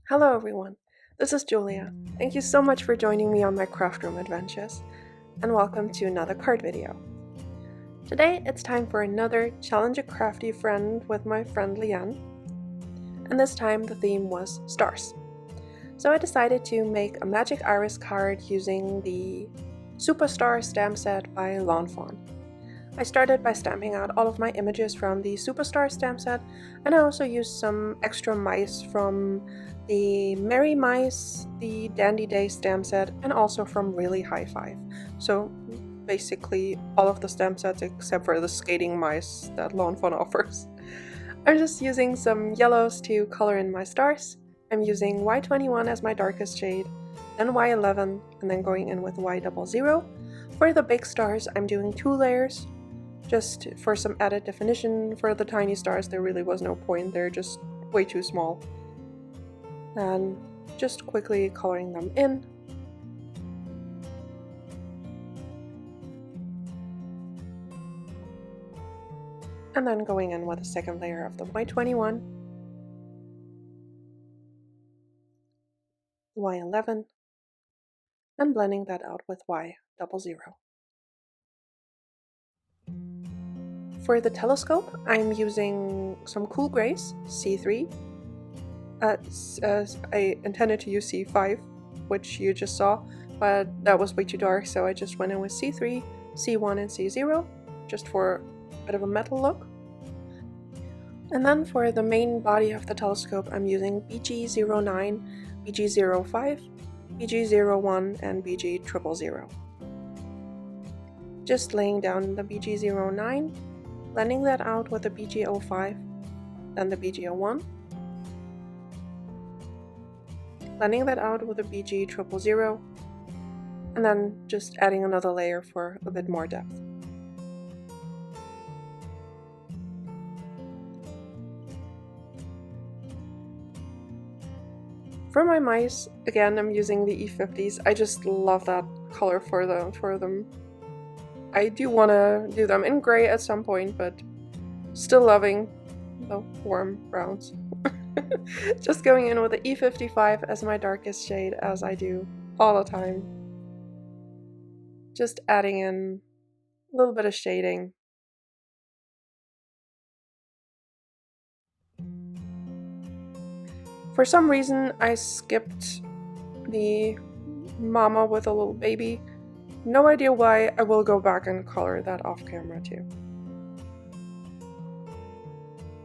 Hello everyone, this is Julia. Thank you so much for joining me on my craft room adventures, and welcome to another card video. Today it's time for another Challenge a Crafty Friend with my friend Leanne, and this time the theme was stars. So I decided to make a magic iris card using the Superstar stamp set by Fawn. I started by stamping out all of my images from the Superstar stamp set, and I also used some extra mice from the Merry Mice, the Dandy Day stamp set, and also from Really High Five. So basically all of the stamp sets except for the skating mice that Fawn offers. I'm just using some yellows to color in my stars. I'm using Y21 as my darkest shade, then Y11, and then going in with Y00. For the big stars, I'm doing 2 layers, just for some added definition. For the tiny stars, there really was no point, they're just way too small. And just quickly coloring them in. And then going in with a second layer of the Y21, Y11, and blending that out with Y00. For the telescope, I'm using some cool grays, C3. I intended to use C5, which you just saw, but that was way too dark, so I just went in with C3, C1, and C0, just for a bit of a metal look. And then for the main body of the telescope, I'm using BG09, BG05, BG01, and BG000. Just laying down the BG09, blending that out with the BG05, then the BG01, blending that out with the BG000, and then just adding another layer for a bit more depth. For my mice, again, I'm using the E50s. I just love that color for them. I do want to do them in gray at some point, but still loving the warm browns. Just going in with the E55 as my darkest shade, as I do all the time. Just adding in a little bit of shading. For some reason, I skipped the mama with a little baby. No idea why. I will go back and color that off camera too.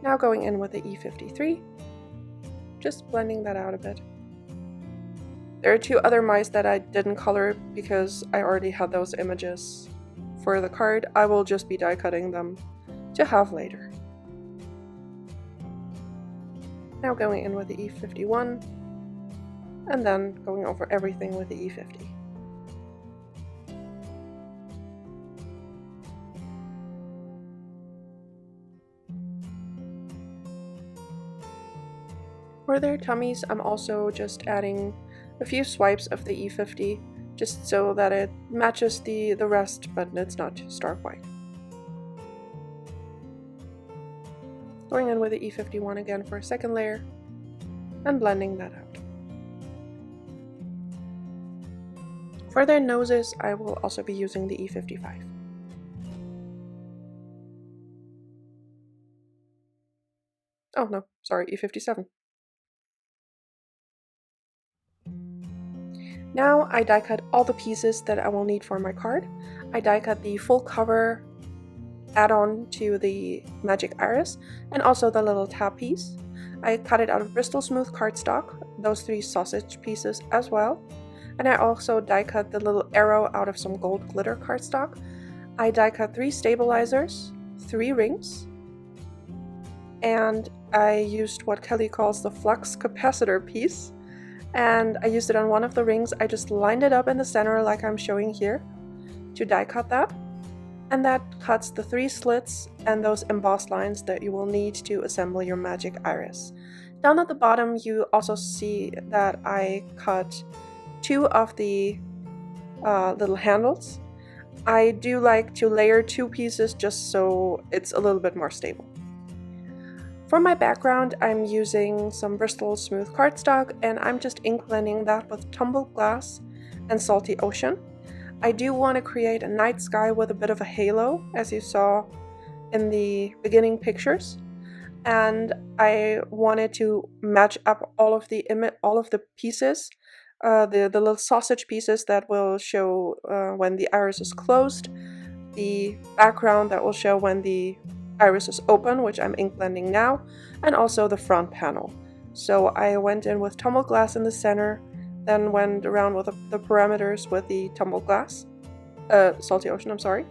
Now going in with the E53, just blending that out a bit. There are 2 other mice that I didn't color because I already had those images for the card. I will just be die cutting them to have later. Now going in with the E51, and then going over everything with the E50. For their tummies, I'm also just adding a few swipes of the E50, just so that it matches the rest, but it's not too stark white. Going in with the E51 again for a second layer, and blending that out. For their noses, I will also be using the E55. Oh no, sorry, E57. Now I die cut all the pieces that I will need for my card. I die cut the full cover add-on to the magic iris, and also the little tab piece. I cut it out of Bristol smooth cardstock, those 3 sausage pieces as well. And I also die cut the little arrow out of some gold glitter cardstock. I die cut 3 stabilizers, 3 rings, and I used what Kelly calls the flux capacitor piece. And I used it on one of the rings. I just lined it up in the center like I'm showing here to die cut that. And that cuts the 3 slits and those embossed lines that you will need to assemble your magic iris. Down at the bottom, you also see that I cut 2 of the little handles. I do like to layer 2 pieces just so it's a little bit more stable. For my background, I'm using some Bristol smooth cardstock, and I'm just ink blending that with Tumbled glass and Salty Ocean. I do want to create a night sky with a bit of a halo, as you saw in the beginning pictures, and I wanted to match up all of the pieces, the little sausage pieces that will show when the iris is closed, the background that will show when the iris is open, which I'm ink blending now, and also the front panel. So I went in with Tumbled glass in the center, then went around with the parameters with the Tumbled glass, Salty Ocean, I'm sorry.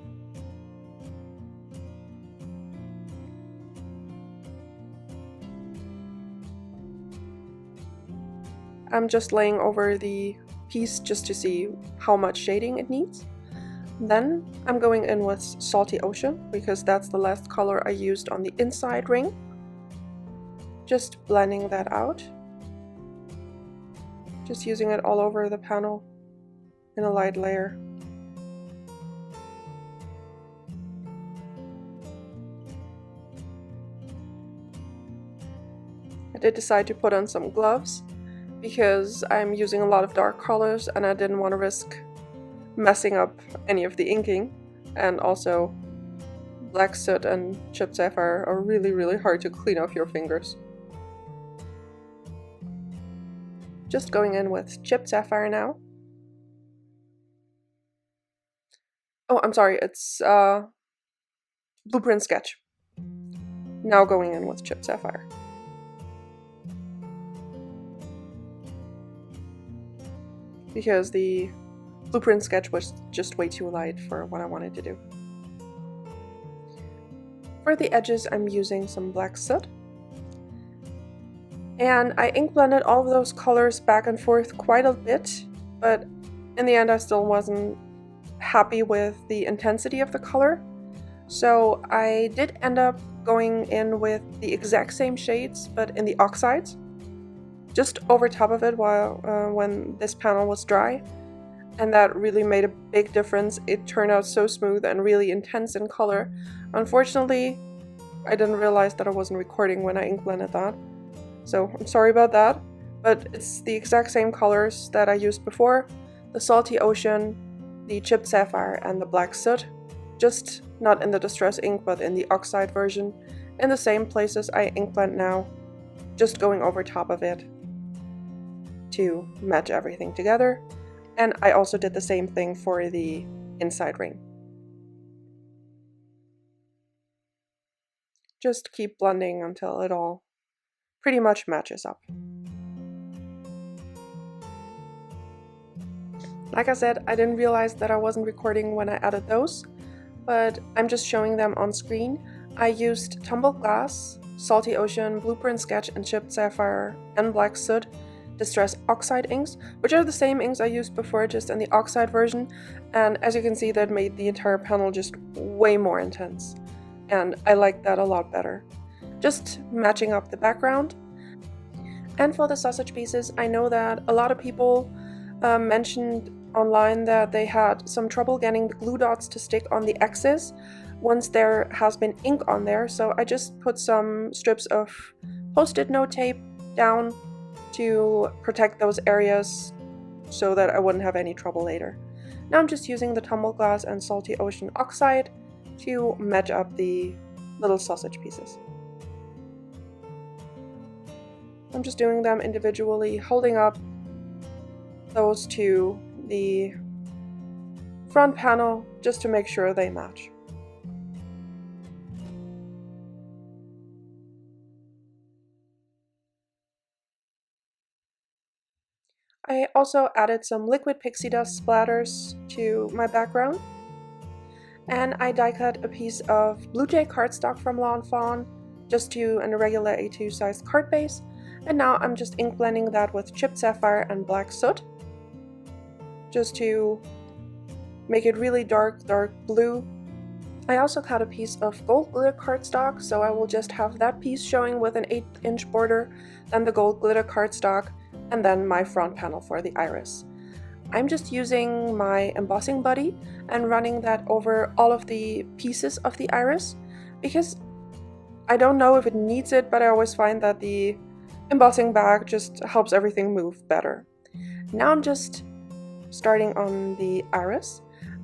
I'm just laying over the piece just to see how much shading it needs. Then I'm going in with Salty Ocean, because that's the last color I used on the inside ring. Just blending that out. Just using it all over the panel in a light layer. I did decide to put on some gloves, because I'm using a lot of dark colors and I didn't want to risk messing up any of the inking, and also black soot and chipped sapphire are really hard to clean off your fingers. Just going in with chipped sapphire now. Oh, I'm sorry, it's blueprint sketch. Now going in with chipped sapphire. Because the blueprint sketch was just way too light for what I wanted to do. For the edges, I'm using some black soot. And I ink blended all of those colors back and forth quite a bit, but in the end I still wasn't happy with the intensity of the color. So I did end up going in with the exact same shades, but in the oxides, just over top of it when this panel was dry. And that really made a big difference. It turned out so smooth and really intense in color. Unfortunately, I didn't realize that I wasn't recording when I ink blended that. So I'm sorry about that, but it's the exact same colors that I used before. The Salty Ocean, the Chipped Sapphire, and the Black Soot. Just not in the Distress ink, but in the Oxide version. In the same places I ink blend now, just going over top of it to match everything together. And I also did the same thing for the inside ring. Just keep blending until it all pretty much matches up. Like I said, I didn't realize that I wasn't recording when I added those, but I'm just showing them on screen. I used Tumbled glass, Salty Ocean, Blueprint sketch, and Chipped Sapphire, and Black Soot Distress Oxide inks, which are the same inks I used before, just in the Oxide version, and as you can see, that made the entire panel just way more intense, and I like that a lot better. Just matching up the background. And for the sausage pieces, I know that a lot of people mentioned online that they had some trouble getting the glue dots to stick on the X's once there has been ink on there, so I just put some strips of post-it note tape down to protect those areas so that I wouldn't have any trouble later. Now I'm just using the Tumbled glass and Salty Ocean Oxide to match up the little sausage pieces. I'm just doing them individually, holding up those to the front panel just to make sure they match. I also added some liquid pixie dust splatters to my background, and I die cut a piece of Blue Jay cardstock from Fawn just to an irregular A2 sized card base, and now I'm just ink blending that with Chipped Sapphire and Black Soot just to make it really dark blue. I also cut a piece of gold glitter cardstock, so I will just have that piece showing with an 1/8" border, then the gold glitter cardstock, and then my front panel for the iris. I'm just using my embossing buddy and running that over all of the pieces of the iris, because I don't know if it needs it, but I always find that the embossing bag just helps everything move better. Now I'm just starting on the iris.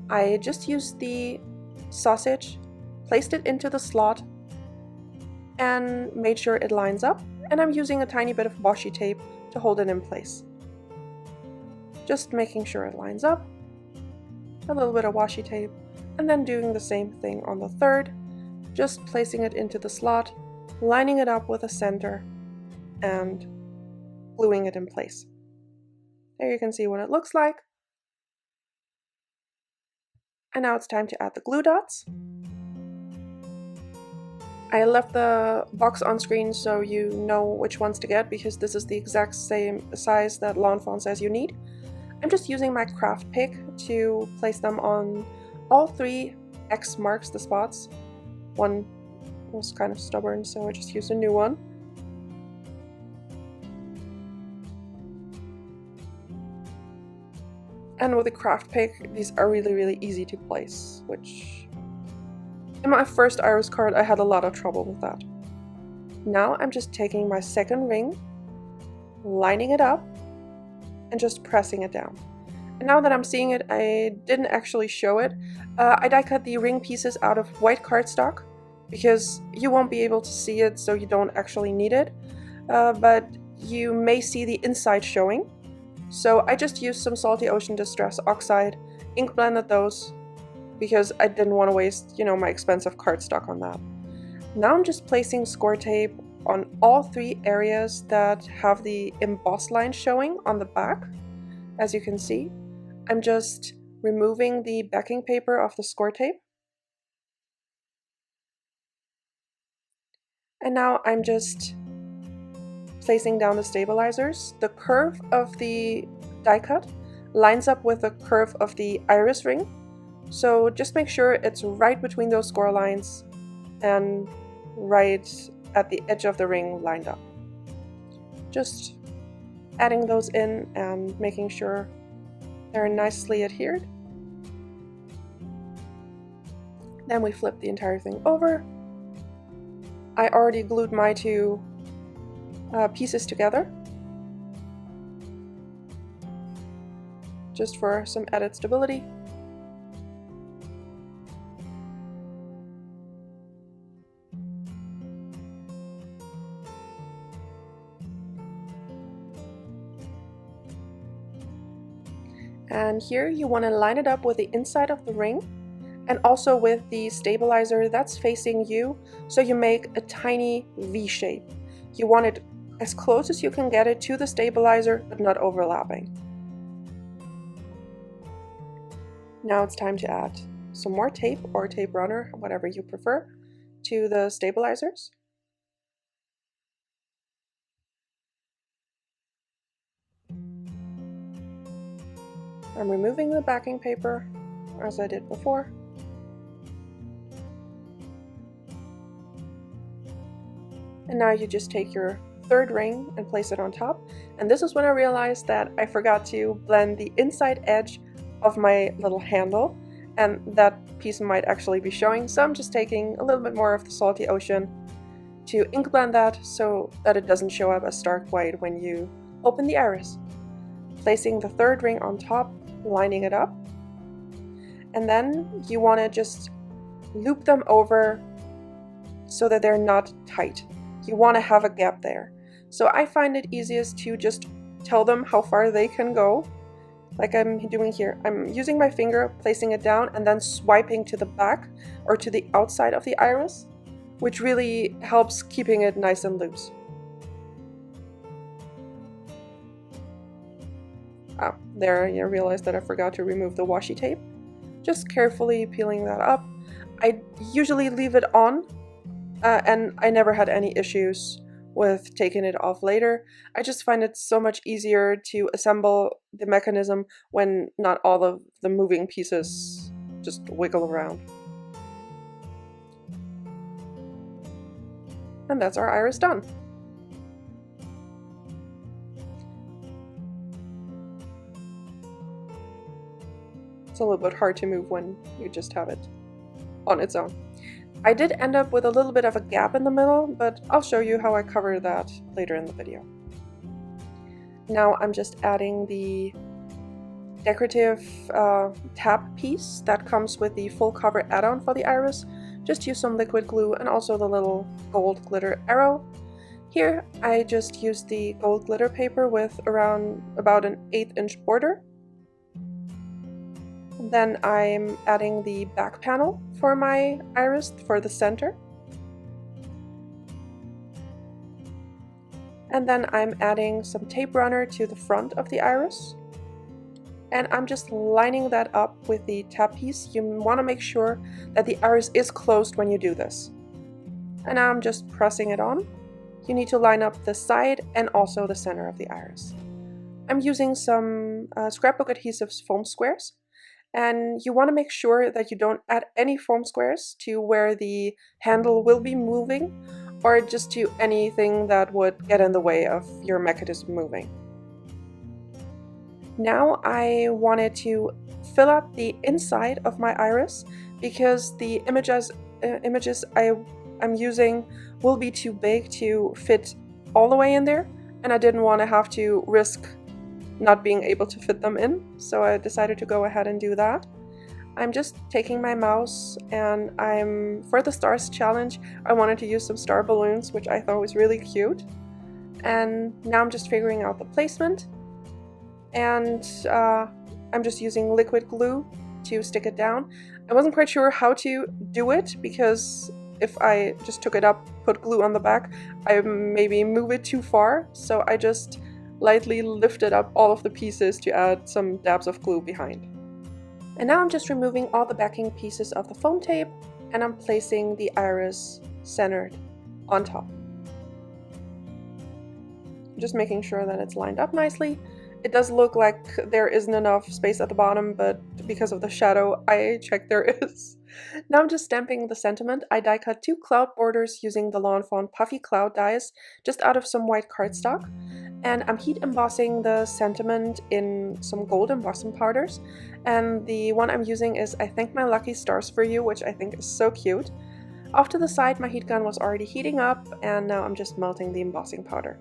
I just used the sausage, placed it into the slot, and made sure it lines up, and I'm using a tiny bit of washi tape to hold it in place. Just making sure it lines up, a little bit of washi tape, and then doing the same thing on the third, just placing it into the slot, lining it up with a center, and gluing it in place. There you can see what it looks like. And now it's time to add the glue dots. I left the box on screen so you know which ones to get, because this is the exact same size that Lawn Fawn says you need. I'm just using my craft pick to place them on all 3 X marks the spots. One was kind of stubborn, so I just used a new one. And with the craft pick, these are really easy to place, which in my first iris card I had a lot of trouble with that. Now I'm just taking my second ring, lining it up, and just pressing it down. And now that I'm seeing it, I didn't actually show it. I die cut the ring pieces out of white cardstock because you won't be able to see it, so you don't actually need it. But you may see the inside showing. So I just used some Salty Ocean Distress Oxide, ink blended those because I didn't want to waste, my expensive cardstock on that. Now I'm just placing score tape on all 3 areas that have the emboss line showing on the back. As you can see, I'm just removing the backing paper off the score tape. And now I'm just placing down the stabilizers. The curve of the die cut lines up with the curve of the iris ring. So just make sure it's right between those score lines and right at the edge of the ring lined up. Just adding those in and making sure they're nicely adhered. Then we flip the entire thing over. I already glued my 2 pieces together, just for some added stability. And here you want to line it up with the inside of the ring and also with the stabilizer that's facing you, so you make a tiny V shape. You want it as close as you can get it to the stabilizer, but not overlapping. Now it's time to add some more tape or tape runner, whatever you prefer, to the stabilizers. I'm removing the backing paper, as I did before. And now you just take your third ring and place it on top. And this is when I realized that I forgot to blend the inside edge of my little handle, and that piece might actually be showing. So I'm just taking a little bit more of the Salty Ocean to ink blend that so that it doesn't show up as stark white when you open the iris. Placing the third ring on top, lining it up, and then you want to just loop them over so that they're not tight. You want to have a gap there. So I find it easiest to just tell them how far they can go, like I'm doing here. I'm using my finger, placing it down, and then swiping to the back or to the outside of the iris, which really helps keeping it nice and loose. There I realized that I forgot to remove the washi tape. Just carefully peeling that up. I usually leave it on, and I never had any issues with taking it off later. I just find it so much easier to assemble the mechanism when not all of the moving pieces just wiggle around. And that's our iris done. It's a little bit hard to move when you just have it on its own. I did end up with a little bit of a gap in the middle, but I'll show you how I cover that later in the video. Now I'm just adding the decorative tab piece that comes with the full cover add-on for the iris. Just use some liquid glue and also the little gold glitter arrow. Here I just used the gold glitter paper with around about an 1/8 inch border. Then I'm adding the back panel for my iris for the center. And then I'm adding some tape runner to the front of the iris. And I'm just lining that up with the tab piece. You want to make sure that the iris is closed when you do this. And now I'm just pressing it on. You need to line up the side and also the center of the iris. I'm using some scrapbook adhesives foam squares. And you want to make sure that you don't add any foam squares to where the handle will be moving, or just to anything that would get in the way of your mechanism moving. Now I wanted to fill up the inside of my iris because the images I'm using will be too big to fit all the way in there, and I didn't want to have to risk not being able to fit them in, so I decided to go ahead and do that. I'm just taking my mouse and for the stars challenge, I wanted to use some star balloons, which I thought was really cute. And now I'm just figuring out the placement. And I'm just using liquid glue to stick it down. I wasn't quite sure how to do it because if I just took it up, put glue on the back, I maybe move it too far. So I just lightly lifted up all of the pieces to add some dabs of glue behind. And now I'm just removing all the backing pieces of the foam tape and I'm placing the iris centered on top. Just making sure that it's lined up nicely. It does look like there isn't enough space at the bottom, but because of the shadow, I checked there is. Now I'm just stamping the sentiment. I die cut 2 cloud borders using the Fawn Puffy cloud dies, just out of some white cardstock. And I'm heat embossing the sentiment in some gold embossing powders. And the one I'm using is I Thank My Lucky Stars For You, which I think is so cute. Off to the side, my heat gun was already heating up, and now I'm just melting the embossing powder.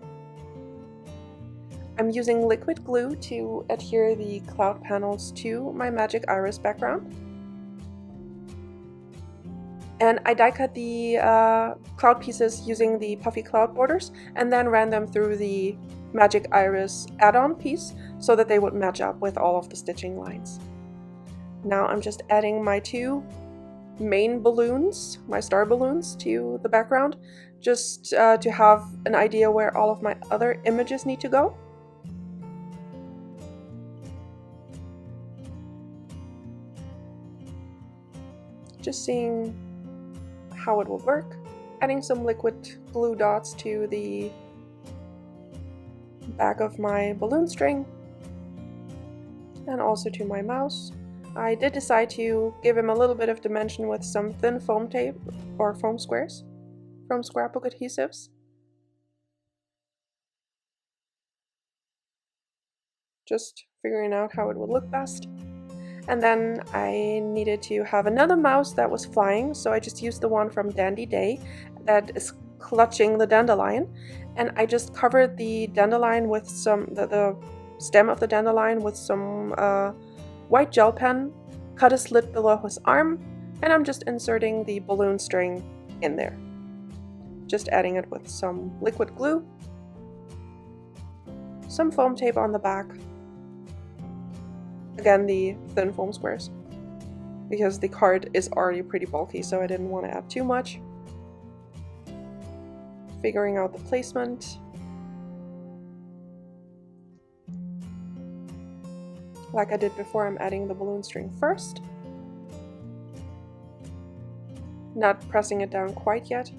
I'm using liquid glue to adhere the cloud panels to my magic iris background. And I die cut the cloud pieces using the puffy cloud borders and then ran them through the magic iris add-on piece so that they would match up with all of the stitching lines. Now I'm just adding my 2 main balloons, my star balloons, to the background, just to have an idea where all of my other images need to go. Just seeing how it will work. Adding some liquid glue dots to the back of my balloon string and also to my mouse. I did decide to give him a little bit of dimension with some thin foam tape or foam squares from scrapbook adhesives. Just figuring out how it would look best. And then I needed to have another mouse that was flying, so I just used the one from Dandy Day that is clutching the dandelion. And I just covered the dandelion with the stem of the dandelion with some white gel pen, cut a slit below his arm, and I'm just inserting the balloon string in there. Just adding it with some liquid glue, some foam tape on the back. Again, the thin foam squares, because the card is already pretty bulky, so I didn't want to add too much. Figuring out the placement. Like I did before, I'm adding the balloon string first. Not pressing it down quite yet.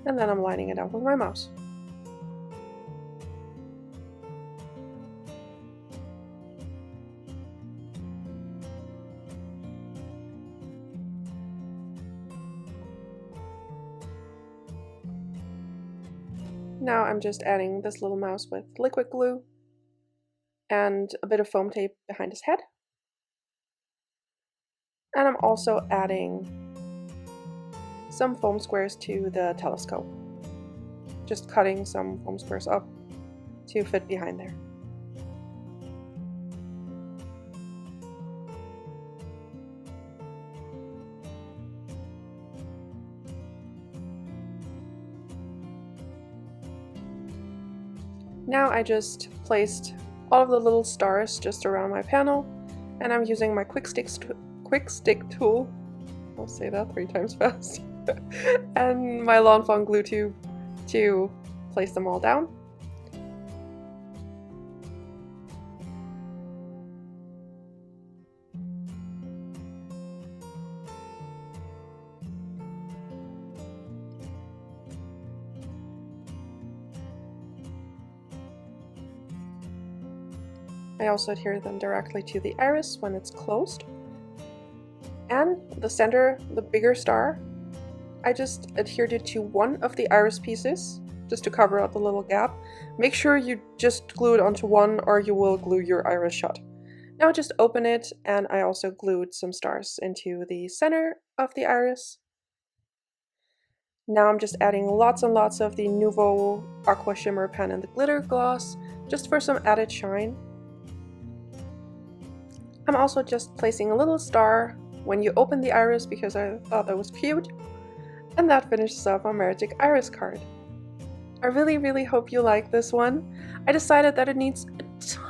And then I'm lining it up with my mouse. Now I'm just adding this little mouse with liquid glue and a bit of foam tape behind his head. And I'm also adding some foam squares to the telescope. Just cutting some foam squares up to fit behind there. Now I just placed all of the little stars just around my panel, and I'm using my quick stick tool, I'll say that 3 times fast, and my Lawn Fawn glue tube to place them all down. I also adhere them directly to the iris when it's closed. And the center, the bigger star, I just adhered it to one of the iris pieces, just to cover up the little gap. Make sure you just glue it onto one or you will glue your iris shut. Now just open it, and I also glued some stars into the center of the iris. Now I'm just adding lots and lots of the Nouveau Aqua Shimmer Pen and the glitter gloss, just for some added shine. I'm also just placing a little star when you open the iris because I thought that was cute. And that finishes up our Magic Iris card. I really hope you like this one. I decided that it needs a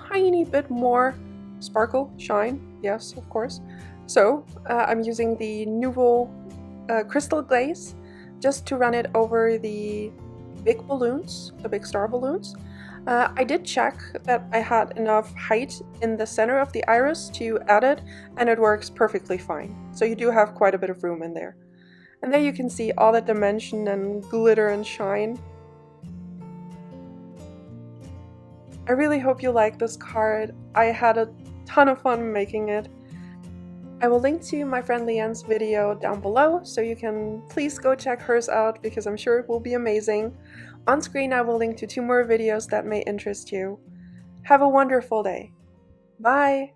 tiny bit more sparkle, shine, yes, of course. So I'm using the Nouveau Crystal Glaze just to run it over the big balloons, the big star balloons. I did check that I had enough height in the center of the iris to add it, and it works perfectly fine. So you do have quite a bit of room in there. And there you can see all that dimension and glitter and shine. I really hope you like this card. I had a ton of fun making it. I will link to my friend Leanne's video down below, so you can please go check hers out because I'm sure it will be amazing. On screen I will link to 2 more videos that may interest you. Have a wonderful day. Bye!